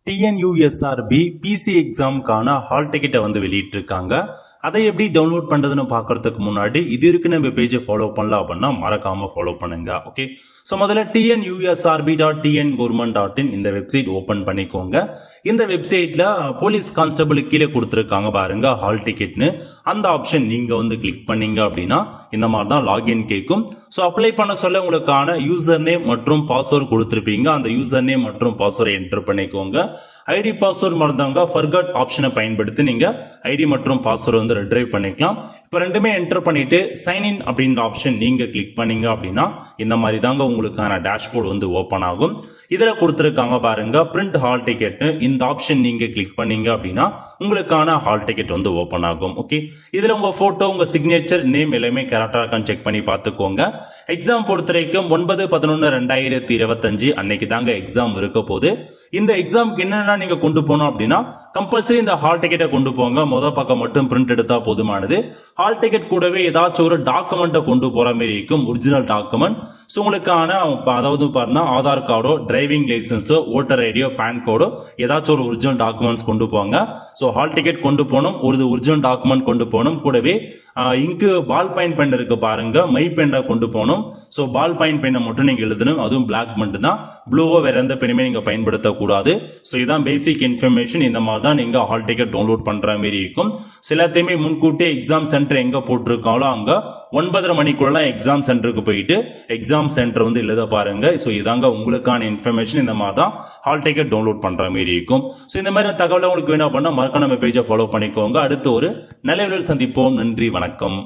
TNUSRB PC எக்ஸாமுக்கான hall டிக்கெட்டை வந்து வெளியிட்டிருக்காங்க. அதை எப்படி டவுன்லோட் பண்றதுன்னு பார்க்கறதுக்கு முன்னாடி இது இருக்கு நம்ம பேஜை ஃபாலோ பண்ணலாம் அப்படின்னா மறக்காம ஃபாலோ பண்ணுங்க. ஓகே, ஸோ முதல்ல TNUSRB.TNGovernment.in இந்த வெப்சைட் ஓப்பன் பண்ணிக்கோங்க. இந்த வெப்சைட்ல போலீஸ் கான்ஸ்டபிள் கீழே கொடுத்துருக்காங்க பாருங்க ஹால் டிக்கெட்னு, அந்த ஆப்ஷன் நீங்க வந்து கிளிக் பண்ணீங்க அப்படின்னா இந்த மாதிரி தான் லாகின் கேட்கும். ஸோ அப்ளை பண்ண சொல்ல உங்களுக்கான யூசர் நேம் மற்றும் பாஸ்வேர்டு கொடுத்துருப்பீங்க. அந்த யூசர் நேம் மற்றும் பாஸ்வேர்டை என்டர் பண்ணிக்கோங்க. ஐடி பாஸ்வேர்டு மறந்தவங்க ஃபர்கட் ஆப்ஷனை பயன்படுத்தி நீங்க ஐடி மற்றும் பாஸ்வேர்டு வந்து ரெட்ரைவ் பண்ணிக்கலாம். இப்போ ரெண்டுமே என்டர் பண்ணிட்டு சைன் இன் அப்படின்ற ஆப்ஷன் நீங்க கிளிக் பண்ணீங்க அப்படின்னா இந்த மாதிரி தாங்க உங்களுக்கான டேஷ்போர்டு வந்து ஓப்பன் ஆகும். இதுல கொடுத்துருக்காங்க பாருங்க பிரிண்ட் ஹால் டிக்கெட், இந்த ஆப்ஷன் நீங்க கிளிக் பண்ணீங்க அப்படின்னா உங்களுக்கான ஹால் டிக்கெட் வந்து ஓப்பன் ஆகும். ஓகே, இதுல உங்க போட்டோ, உங்க சிக்னேச்சர், நேம் எல்லாமே கரெக்டா இருக்கான்னு செக் பண்ணி பார்த்துக்கோங்க. எக்ஸாம் பொறுத்த வரைக்கும் 9/11/2025 அன்னைக்கு தாங்க எக்ஸாம் இருக்க போது. இந்த எக்ஸாமுக்கு என்னென்ன நீங்க கொண்டு போனோம் அப்படின்னா கம்பல்சரி இந்த ஹால் டிக்கெட்டை கொண்டு போங்க. முதல் பக்கம் மட்டும் பிரிண்ட் எடுத்தா போதுமானது. ஹால் டிக்கெட் கூடவே ஏதாச்சும் ஒரு டாக்குமெண்ட்டை கொண்டு போற மாதிரி இருக்கும், ஒரிஜினல் டாக்குமெண்ட். ஸோ உங்களுக்கான அதாவது பாருன்னா ஆதார் கார்டோ, டிரைவிங் லைசன்ஸோ, ஓட்டர் ஐடியோ, பேன் கார்டோ ஏதாச்சும் ஒரு ஒரிஜினல் டாக்குமெண்ட்ஸ் கொண்டு போங்க. ஸோ ஹால் டிக்கெட் கொண்டு போகணும், ஒரு ஒரிஜினல் டாக்குமெண்ட் கொண்டு போகணும். கூடவே இங்கு பால் பாயிண்ட் பென் இருக்கு பாருங்க, மை பெண்ணை கொண்டு போகணும். ஸோ பால் பாயிண்ட் பெண்ணை மட்டும் நீங்க எழுதணும், அதுவும் பிளாக் மட்டும் தான், ப்ளூவோ வேற எந்த பெண்ணுமே நீங்க பயன்படுத்தக்கூடாது. ஸோ இதான் பேசிக் இன்ஃபர்மேஷன். இந்த மாதிரி தான் நீங்க ஹால் டிக்கெட் டவுன்லோட் பண்ற மாதிரி இருக்கும். எல்லாத்தையுமே முன்கூட்டியே எக்ஸாம் சென்டர் எங்க போட்டிருக்காங்களோ அங்க 9:30 மணிக்குள்ள எக்ஸாம் சென்டருக்கு போயிட்டு எக்ஸாம் சென்டர் வந்து எழுத பாருங்க. ஸோ இதாங்க உங்களுக்கான இன்ஃபர்மேஷன். இந்த மாதிரி தான் ஹால் டிக்கெட் டவுன்லோட் பண்ற மாதிரி இருக்கும். ஸோ இந்த மாதிரி தகவலை உங்களுக்கு வேணும் அப்படின்னா மறக்காம நம்ம பேஜை ஃபாலோ பண்ணிக்கோங்க. அடுத்து ஒரு நல்ல வீடியோவில் சந்திப்போம். நன்றி, வணக்கம்.